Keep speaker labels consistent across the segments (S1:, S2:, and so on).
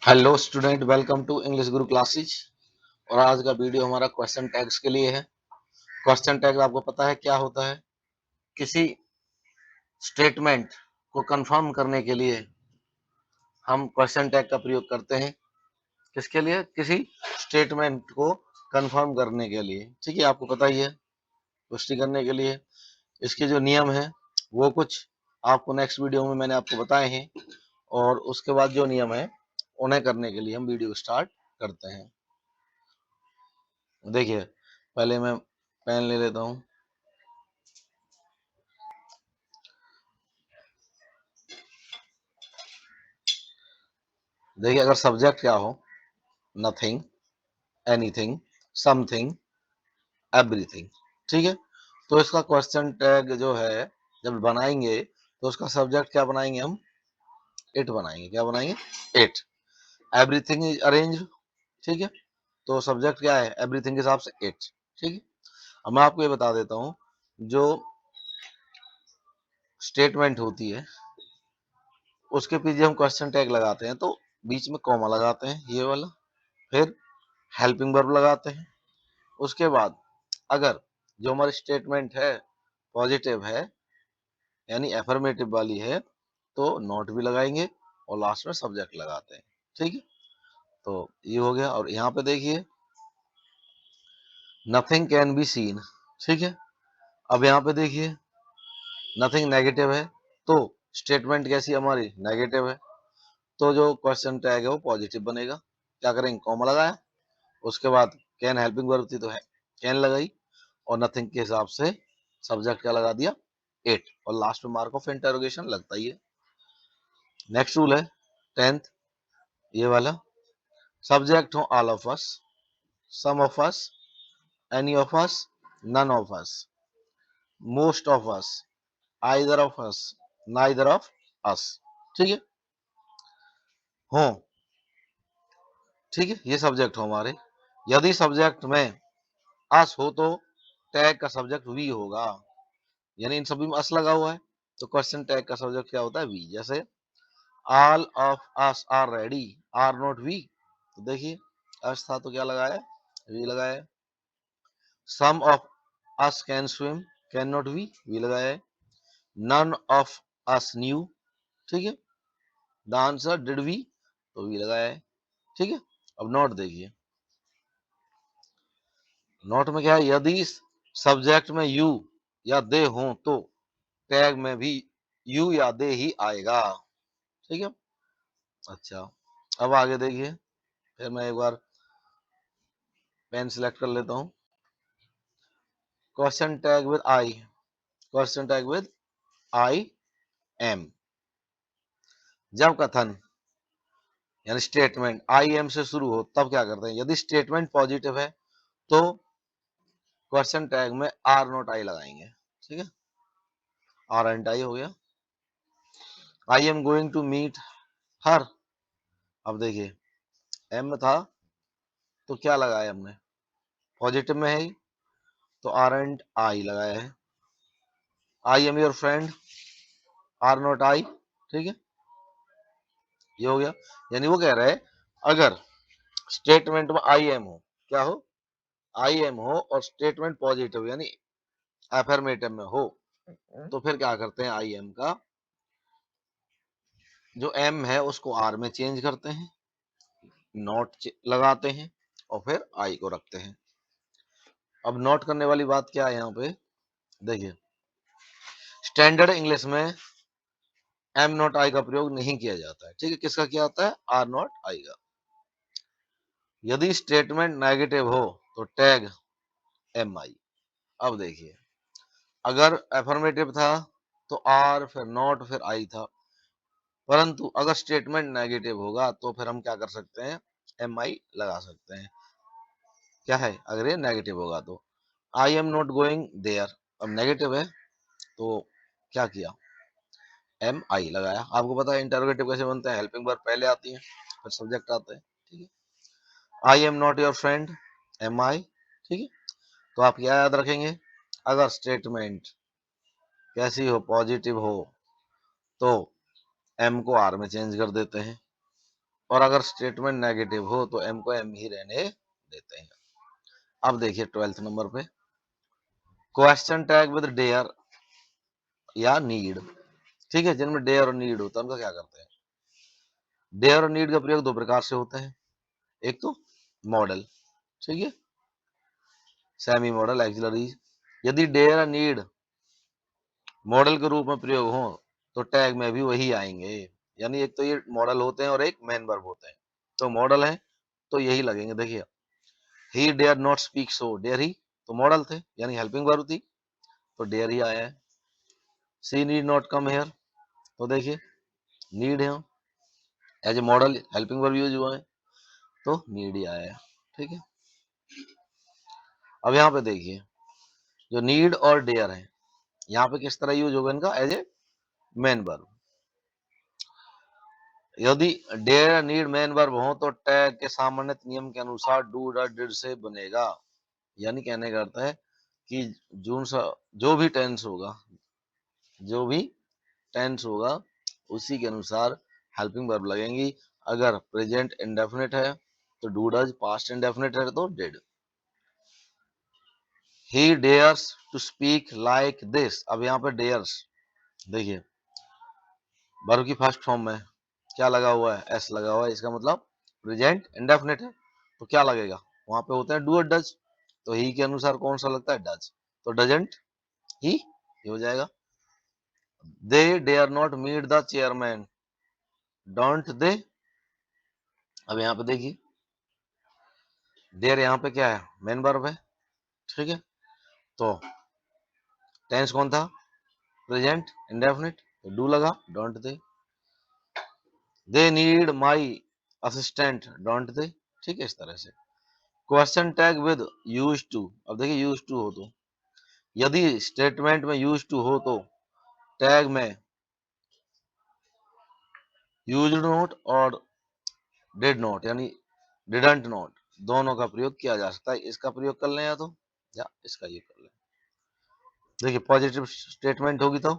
S1: Hello student, welcome to English Guru Classes. और आज का वीडियो हमारा क्वेश्चन टैग्स के लिए है। क्वेश्चन टैग आपको पता है क्या होता है? किसी स्टेटमेंट को कंफर्म करने के लिए हम क्वेश्चन टैग का प्रयोग करते हैं। किसके लिए? किसी स्टेटमेंट को कंफर्म करने के लिए। ठीक है, आपको पता ही है, पुष्टि करने के लिए। इसके जो नियम है वो कुछ आपको नेक्स्ट वीडियो में मैंने आपको बताए हैं, और उसके बाद जो नियम है उन्हें करने के लिए हम वीडियो स्टार्ट करते हैं। देखिए, पहले मैं पेन ले लेता हूँ। देखिए, अगर सब्जेक्ट क्या हो, नथिंग, एनीथिंग, समथिंग, एवरीथिंग, ठीक है, तो इसका क्वेश्चन टैग जो है जब बनाएंगे तो उसका सब्जेक्ट क्या बनाएंगे हम? इट बनाएंगे। क्या बनाएंगे? इट। एवरीथिंग इज अरेंज, ठीक है, तो सब्जेक्ट क्या है? एवरीथिंग के हिसाब से इट। ठीक है, अब मैं आपको ये बता देता हूँ, जो स्टेटमेंट होती है उसके पीछे हम क्वेश्चन टैग लगाते हैं तो बीच में कॉमा लगाते हैं, ये वाला। फिर हेल्पिंग वर्ब लगाते हैं। उसके बाद अगर जो हमारी स्टेटमेंट है पॉजिटिव है, यानी एफर्मेटिव वाली है, तो नॉट भी लगाएंगे और लास्ट में सब्जेक्ट लगाते हैं। ठीक है, तो ये हो गया। और यहाँ पे देखिए, नथिंग कैन बी सीन, ठीक है। अब यहाँ पे देखिए, नथिंग नेगेटिव है, तो स्टेटमेंट कैसी हमारी? नेगेटिव है, तो जो क्वेश्चन टैग है वो पॉजिटिव बनेगा। क्या करेंगे? कॉमा लगाया, उसके बाद कैन हेल्पिंग वर्ब थी तो है कैन लगाई, और नथिंग के हिसाब से सब्जेक्ट क्या लगा दिया? इट, और लास्ट में मार्क ऑफ इंटरोगेशन लगता ही है। नेक्स्ट रूल है 10th, ये वाला। सब्जेक्ट हो all of us, some of us, any of us, none of us, most of us, either of us, neither of us. ठीक है, हो, ठीक है, ये सब्जेक्ट हो हमारे। यदि सब्जेक्ट में अस हो तो टैग का सब्जेक्ट वी होगा, यानी इन सभी में अस लगा हुआ है, तो क्वेश्चन टैग का सब्जेक्ट क्या होता है? वी। जैसे all of us are ready, are not we, तो देखिए अस था तो क्या लगाया? वी लगाया। Some of us can swim, can not we, we लगाया है। नन ऑफ अस न्यू, ठीक है, द आंसर डिड वी, तो वी लगाया है। ठीक है, अब नॉट देखिए, नॉट में क्या है? यदि सब्जेक्ट में यू या दे हो तो टैग में भी यू या दे ही आएगा। ठीक है, अच्छा, अब आगे देखिए, फिर मैं एक बार पेन सिलेक्ट कर लेता हूँ। Question tag with I, question tag with I am. जब कथन यानी स्टेटमेंट आई एम से शुरू हो तब क्या करते हैं? यदि स्टेटमेंट पॉजिटिव है तो क्वेश्चन टैग में आर नॉट आई लगाएंगे। ठीक है, आर एंड आई हो गया। I am going to meet her, अब देखिए एम में था तो क्या लगाया हमने? पॉजिटिव में है ही, तो आर एंड आई लगाया है। I am your friend, are not I, ठीक है, ये हो गया। यानी वो कह रहा है, अगर स्टेटमेंट में आई एम हो, क्या हो? आई एम हो, और स्टेटमेंट पॉजिटिव यानी एफर्मेटिव में हो, तो फिर क्या करते हैं? आई एम का जो एम है उसको आर में चेंज करते हैं, नॉट लगाते हैं, और फिर आई को रखते हैं। अब नोट करने वाली बात क्या है यहाँ पे? देखिए, स्टैंडर्ड इंग्लिश में एम नॉट आई का प्रयोग नहीं किया जाता है। ठीक है, किसका किया जाता है? आर नॉट आई का। यदि स्टेटमेंट नेगेटिव हो तो टैग एम आई। अब देखिए, अगर एफर्मेटिव था तो आर, फिर नॉट, फिर आई था, परंतु अगर स्टेटमेंट नेगेटिव होगा तो फिर हम क्या कर सकते हैं? एम आई लगा सकते हैं। क्या है? अगर ये नेगेटिव होगा तो I am not going there, अब नेगेटिव है तो क्या किया? एम आई लगाया। आपको पता है इंटरोगेटिव कैसे बनते हैं? हेल्पिंग वर्ब पहले आती है, फिर सब्जेक्ट आता है। ठीक है, I am not your friend, am I. ठीक है, तो आप क्या याद रखेंगे? अगर स्टेटमेंट कैसी हो? पॉजिटिव हो, तो एम को आर में चेंज कर देते हैं। और अगर स्टेटमेंट नेगेटिव हो तो एम को एम ही रहने देते हैं। अब देखिए 12th नंबर पे क्वेश्चन टैग विद डेयर या नीड, ठीक है, जिनमें डेयर और नीड होता है उनका क्या करते हैं। डेयर और नीड का प्रयोग दो प्रकार से होता है, एक तो मॉडल, ठीक है, सेमी मॉडल, एक्सिलरी। यदि डेयर और नीड मॉडल के रूप में प्रयोग हो तो टैग में भी वही आएंगे, यानी एक तो ये मॉडल होते हैं और एक मेन वर्ब होते हैं। तो मॉडल है तो यही लगेंगे। देखिए he dare not speak, so dare he तो मॉडल थे यानी हेल्पिंग वर्ब थी, तो डेयर ही आया है। She need not come here, तो देखिए नीड है as a model, helping verb use हुआ है तो नीड ही आया है, ठीक है। अब यहाँ पे देखिए जो नीड और डेयर है यहाँ पे किस तरह यूज होगा इनका, एज ए मेन वर्ब। यदि डेयर नीड मेन वर्ब हो तो टैग के सामान्य नियम के अनुसार डू डा डिड से बनेगा, यानी कहने का अर्थ है कि जो भी टेंस होगा, जो भी टेंस होगा उसी के अनुसार हेल्पिंग वर्ब लगेंगी। अगर प्रेजेंट इंडेफिनिट है तो डू डज, पास्ट इंडेफिनिट है तो did. He dares to speak like this, अब यहाँ पे डेयर्स देखिए वर्ब की फर्स्ट फॉर्म में क्या लगा हुआ है, एस लगा हुआ है, इसका मतलब प्रेजेंट इंडेफिनिट है, तो क्या लगेगा, वहां पे होते हैं डू और डज, तो ही के अनुसार कौन सा लगता है, डज, तो डजंट ही हो जाएगा। They dare not meet the chairman, don't they. अब यहाँ पे देखिए देयर यहाँ पे क्या है, मेन वर्ब है, ठीक है, तो टेंस कौन था, प्रेजेंट इंडेफिनिट, तो डू लगा, don't they need my assistant, don't they, ठीक है, इस तरह से। Question tag with used to, अब देखिए यूज टू हो तो, यदि स्टेटमेंट में यूज टू हो तो टैग में यूज नोट और डिड नोट यानी डिडंट नोट दोनों का प्रयोग किया जा सकता है। इसका प्रयोग कर लें या इसका ये कर लें। देखिए पॉजिटिव स्टेटमेंट होगी तो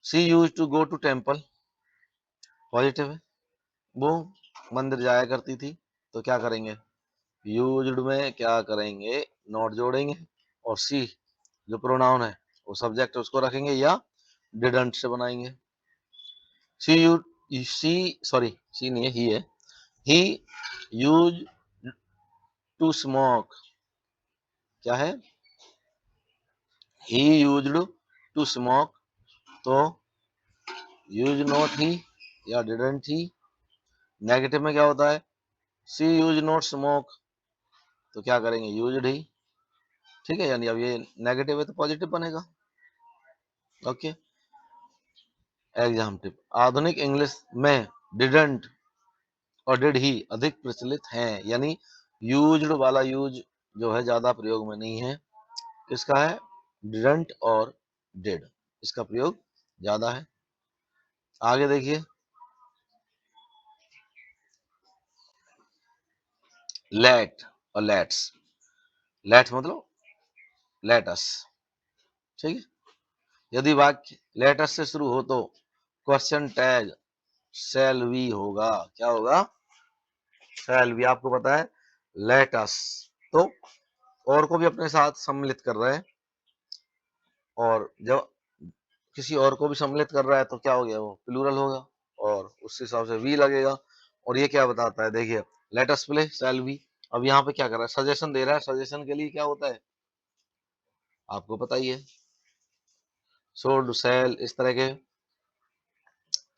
S1: she used to go to temple, positive है, वो मंदिर जाया करती थी, तो क्या करेंगे, यूज्ड में क्या करेंगे, नॉट जोड़ेंगे, और सी जो प्रोनाउन है वो सब्जेक्ट उसको रखेंगे या डिडंट से बनाएंगे। सी यू सी सॉरी सी नहीं है, ही है, ही यूज टू स्मोक, क्या है, ही यूज्ड टू स्मोक, तो यूज नॉट ही या डिडंट ही। नेगेटिव में क्या होता है, सी यूज नॉट स्मोक, तो क्या करेंगे, यूज्ड ही, ठीक है, यानी अब ये नेगेटिव है तो पॉजिटिव बनेगा। ओके, एग्जाम टिप, आधुनिक इंग्लिश में डिडंट और डिड ही अधिक प्रचलित हैं, यानी यूज्ड वाला यूज जो है ज्यादा प्रयोग में नहीं है, किसका है, डिडंट और डिड, इसका प्रयोग ज्यादा है। आगे देखिए लेट और लेट्स, लेट्स मतलब लेटस, ठीक है, यदि वाक्य लेटस से शुरू हो तो क्वेश्चन टैग शैल वी होगा, क्या होगा, शैल वी, आपको पता है लेटस तो और को भी अपने साथ सम्मिलित कर रहे हैं, और जब किसी और को भी सम्मिलित कर रहा है तो क्या हो गया, वो प्लूरल होगा और उस हिसाब से वी लगेगा। और ये क्या बताता है, देखिए let us play shall we, अब यहाँ पे क्या कर रहा है, सजेशन दे रहा है, सजेशन के लिए क्या होता है आपको पता ही है, शोड सेल इस तरह के।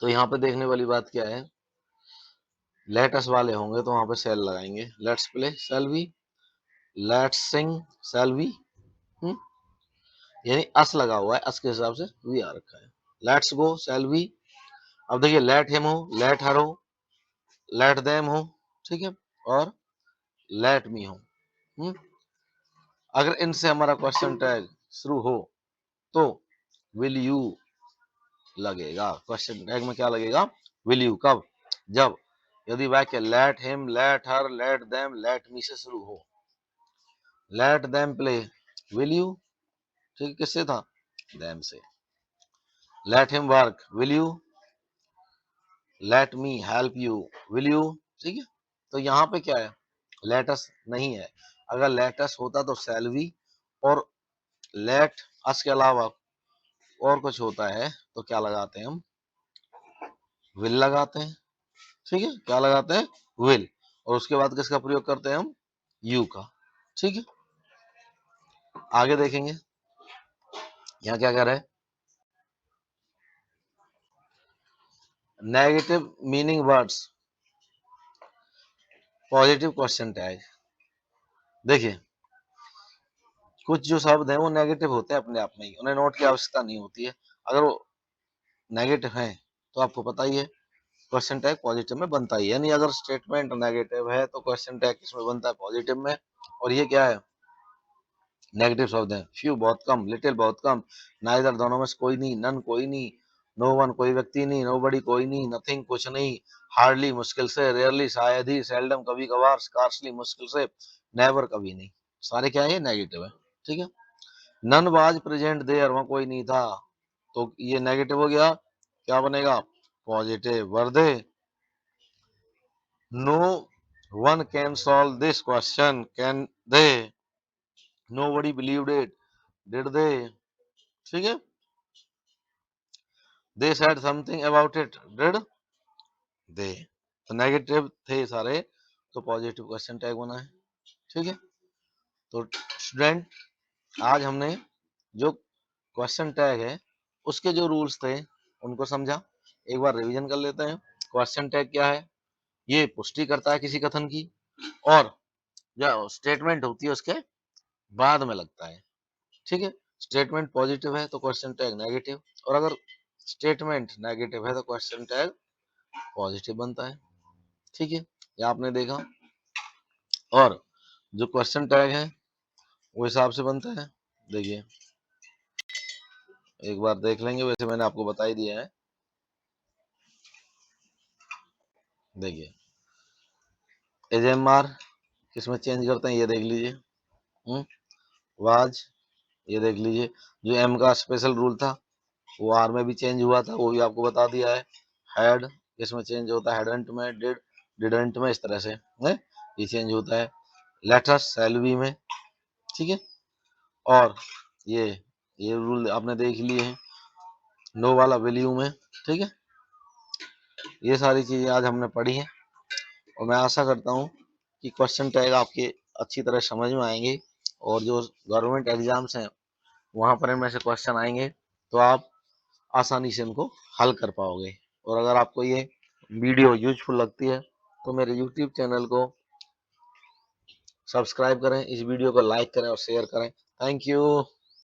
S1: तो यहाँ पे देखने वाली बात क्या है, लेटस वाले होंगे तो वहां पे सेल लगाएंगे, let's play shall we, let's sing shall we, यानी अस लगा हुआ है, अस के हिसाब से वी आ रखा है, लेट्स गो सेल वी। अब देखिए लेट हिम हो, लेट हर हो, लेट देम हो, ठीक है, और लेट मी हो। अगर इनसे हमारा क्वेश्चन टैग शुरू हो तो विल यू लगेगा, क्वेश्चन टैग में क्या लगेगा, विल यू, कब, जब यदि वाक्य let him, let her, let them, let me से शुरू हो। Let them play, will you, ठीक है, किससे था, देम से। Let him work, will you, let me help you, will you. ठीक है, तो यहाँ पे क्या है, लेट अस नहीं है। अगर लेट अस होता तो शैल वी, और लेट अस के अलावा और कुछ होता है तो क्या लगाते हैं हम, विल लगाते हैं। ठीक है, क्या लगाते हैं, विल, और उसके बाद किसका प्रयोग करते हैं हम, यू का। ठीक है, आगे देखेंगे यहाँ क्या कह रहा है, negative meaning words, positive question tag. देखिए, कुछ जो शब्द हैं वो नेगेटिव होते हैं अपने आप में ही, उन्हें नोट की आवश्यकता नहीं होती है। अगर वो नेगेटिव हैं तो आपको पता ही है क्वेश्चन टैग पॉजिटिव में बनता ही है, यानी अगर स्टेटमेंट नेगेटिव है तो क्वेश्चन टैग किसमें बनता है, पॉजिटिव में। और ये क्या है, नेगेटिव शब्द हैं। फ्यू बहुत कम, लिटिल बहुत कम, नाइदर दोनों में से कोई नहीं, नन कोई नहीं, नो वन कोई व्यक्ति नहीं, नो बडी कोई नहीं, नथिंग कुछ नहीं, हार्डली मुश्किल से, रेयरली शायद ही, सेल्डम कभी कभार, स्कार्सली मुश्किल से, नेवर कभी नहीं। सारे क्या है, नेगेटिव है। ठीक है, नन वाज प्रेजेंट देयर, वहां कोई नहीं था, तो ये नेगेटिव हो गया, क्या बनेगा, positive. Were they, no one can solve this question, can they, nobody believed it, did they। ठीक है, they said something about it, did they। तो नेगेटिव थे सारे, तो पॉजिटिव क्वेश्चन टैग बना है। ठीक है, तो स्टूडेंट आज हमने जो क्वेश्चन टैग है उसके जो रूल्स थे उनको समझा। एक बार रिवीजन कर लेते हैं। क्वेश्चन टैग क्या है, ये पुष्टि करता है किसी कथन की, और जो स्टेटमेंट होती है उसके बाद में लगता है। ठीक है, स्टेटमेंट पॉजिटिव है तो क्वेश्चन टैग नेगेटिव, और अगर स्टेटमेंट नेगेटिव है तो क्वेश्चन टैग पॉजिटिव बनता है। ठीक है, ये आपने देखा। और जो क्वेश्चन टैग है वो हिसाब से बनता है। देखिए, एक बार देख लेंगे, वैसे मैंने आपको बता ही दिया है। देखिए, एजेएमआर किसमें चेंज करते हैं ये देख लीजिए। वाज, ये देख लीजिए। जो एम का स्पेशल रूल था वो आर में भी चेंज हुआ था, वो भी आपको बता दिया है। हैड किसमें चेंज होता है, हैडंट में, डिड डिडंट में, इस तरह से है ये चेंज होता है। लेटस सैलवी में। ठीक है, और ये रूल आपने देख लिए हैं, नो वाला वैल्यू में। ठीक है, ये सारी चीजें आज हमने पढ़ी हैं, और मैं आशा करता हूँ कि क्वेश्चन टैग आपके अच्छी तरह समझ में आएंगे, और जो गवर्नमेंट एग्जाम्स हैं वहां पर इनमें से क्वेश्चन आएंगे तो आप आसानी से इनको हल कर पाओगे। और अगर आपको ये वीडियो यूजफुल लगती है तो मेरे यूट्यूब चैनल को सब्सक्राइब करें, इस वीडियो को लाइक करें और शेयर करें। Thank you.